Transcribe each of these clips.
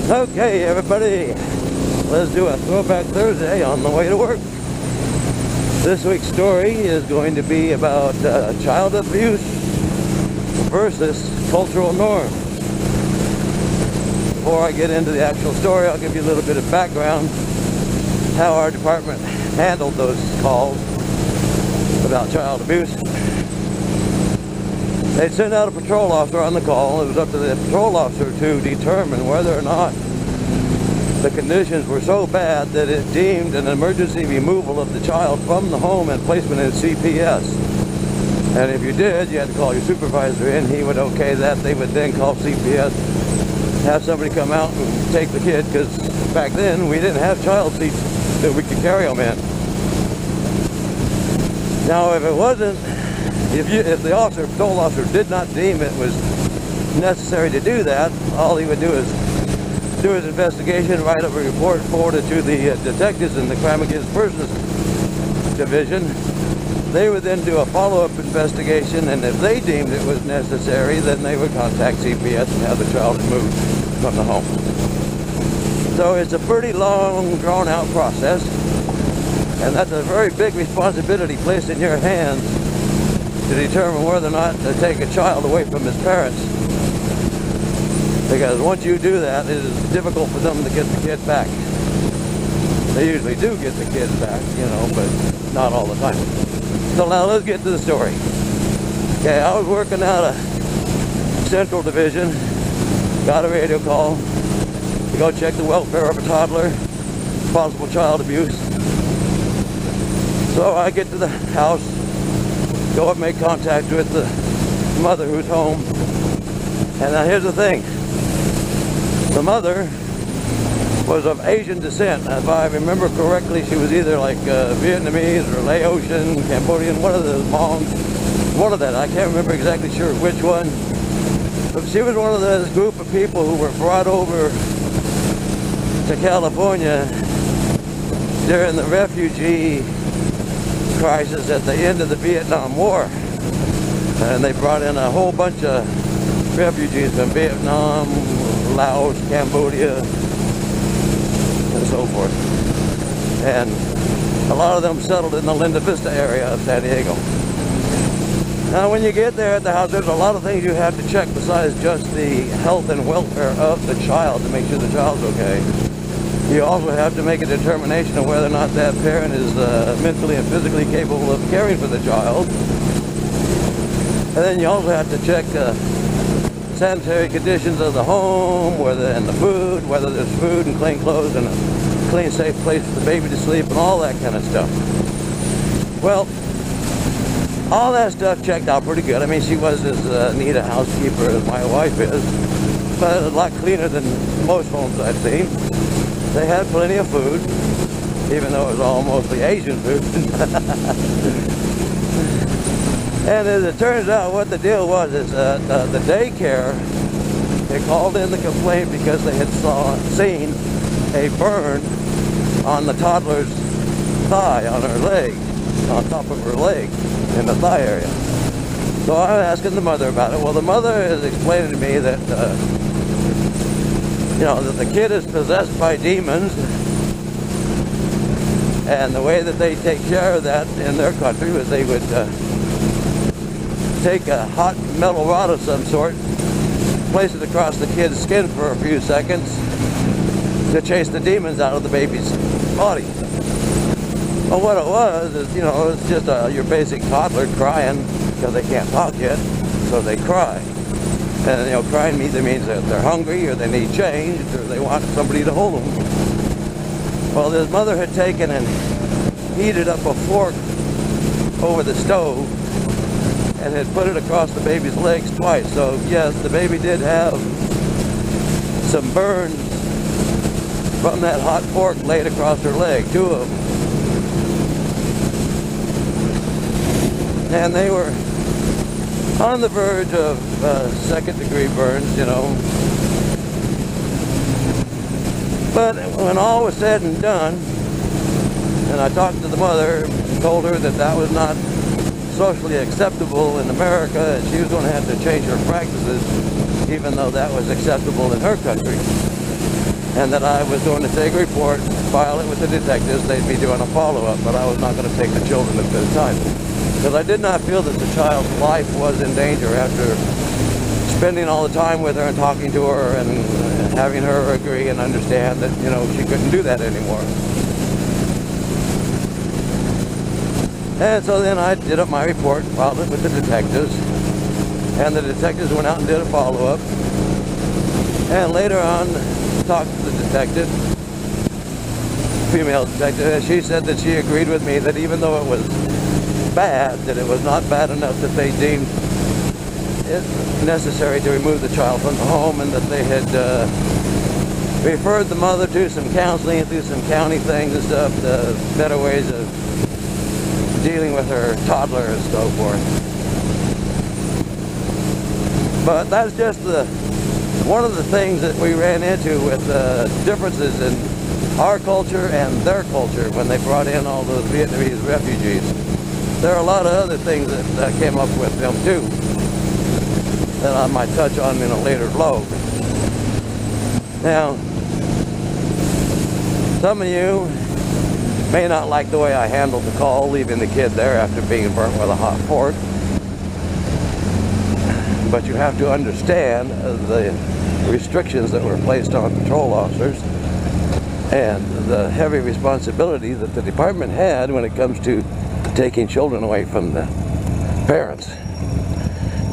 Okay, everybody, let's do a Throwback Thursday on the way to work. This week's story is going to be about child abuse versus cultural norms. Before I get into the actual story, I'll give you a little bit of background how our department handled those calls about child abuse. They'd send out a patrol officer on the call. It was up to the patrol officer to determine whether or not the conditions were so bad that it deemed an emergency removal of the child from the home and placement in CPS. And if you did, you had to call your supervisor in. He would okay that. They would then call CPS, have somebody come out and take the kid, because back then we didn't have child seats that we could carry them in. Now, if it wasn't, if the patrol officer did not deem it was necessary to do that, all he would do is do his investigation, write up a report, forward it to the detectives in the Crime Against Persons Division. They would then do a follow-up investigation, and if they deemed it was necessary, then they would contact CPS and have the child removed from the home. So it's a pretty long, drawn-out process, and that's a very big responsibility placed in your hands to determine whether or not to take a child away from his parents. Because once you do that, it is difficult for them to get the kid back. They usually do get the kids back, but not all the time. So now let's get to the story. Okay, I was working out of Central Division, got a radio call to go check the welfare of a toddler, possible child abuse. So I get to the house, go up and make contact with the mother who's home. And now here's the thing. The mother was of Asian descent. If I remember correctly, she was either like Vietnamese or Laotian, Cambodian, one of the Hmongs, one of that. I can't remember exactly sure which one. But she was one of those group of people who were brought over to California during the refugee crisis at the end of the Vietnam War. And they brought in a whole bunch of refugees from Vietnam, Laos, Cambodia, and so forth. And a lot of them settled in the Linda Vista area of San Diego. Now when you get there at the house, there's a lot of things you have to check besides just the health and welfare of the child to make sure the child's okay. You also have to make a determination of whether or not that parent is mentally and physically capable of caring for the child. And then you also have to check sanitary conditions of the home, and the food, whether there's food and clean clothes and a clean, safe place for the baby to sleep and all that kind of stuff. Well, all that stuff checked out pretty good. I mean, she was as neat a housekeeper as my wife is, but a lot cleaner than most homes I've seen. They had plenty of food, even though it was all mostly Asian food. And as it turns out, what the deal was is the daycare, they called in the complaint because they had seen a burn on the toddler's thigh, on her leg, on top of her leg, in the thigh area. So I was asking the mother about it. Well, the mother is explaining to me that, that the kid is possessed by demons, and the way that they take care of that in their country was they would take a hot metal rod of some sort, place it across the kid's skin for a few seconds to chase the demons out of the baby's body. Well, what it was is, it's just your basic toddler crying because they can't talk yet, so they cry. And, crying either means that they're hungry or they need change or they want somebody to hold them. Well, this mother had taken and heated up a fork over the stove and had put it across the baby's legs twice. So yes, the baby did have some burns from that hot fork laid across her leg, 2 of them. And they were on the verge of second-degree burns, But when all was said and done, and I talked to the mother and told her that that was not socially acceptable in America, and she was going to have to change her practices, even though that was acceptable in her country. and that I was going to take a report, file it with the detectives. They'd be doing a follow-up, but I was not going to take the children at this time, because I did not feel that the child's life was in danger after spending all the time with her and talking to her and having her agree and understand that, you know, she couldn't do that anymore. And so then I did up my report, filed it with the detectives, and the detectives went out and did a follow-up. And later on, talked to the detective, female detective, and she said that she agreed with me that even though it was bad, that it was not bad enough that they deemed it necessary to remove the child from the home, and that they had referred the mother to some counseling, through some county things and stuff, better ways of dealing with her toddler and so forth. But that's just one of the things that we ran into with differences in our culture and their culture when they brought in all those Vietnamese refugees. There are a lot of other things that came up with them too, that I might touch on in a later vlog. Now, some of you may not like the way I handled the call, leaving the kid there after being burnt with a hot fork. But you have to understand the restrictions that were placed on patrol officers and the heavy responsibility that the department had when it comes to taking children away from the parents.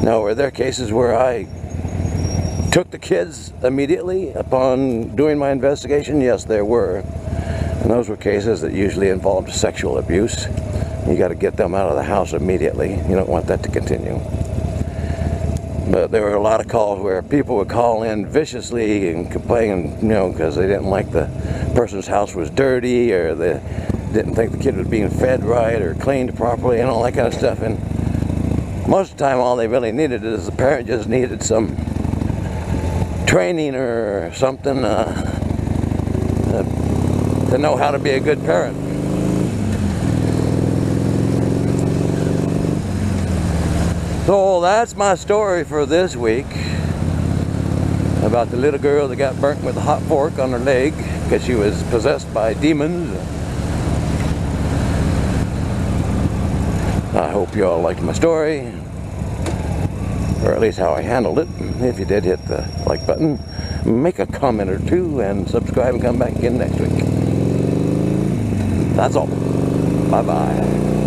Now, were there cases where I took the kids immediately upon doing my investigation? Yes, there were. And those were cases that usually involved sexual abuse. You got to get them out of the house immediately. You don't want that to continue. But there were a lot of calls where people would call in viciously and complain, you know, because they didn't like the person's house was dirty, or they didn't think the kid was being fed right or cleaned properly and all that kind of stuff. And most of the time all they really needed is the parent just needed some training or something to know how to be a good parent. So that's my story for this week about the little girl that got burnt with a hot fork on her leg because she was possessed by demons. I hope you all liked my story, or at least how I handled it. If you did, hit the like button, make a comment or two, and subscribe and come back again next week. That's all. Bye-bye.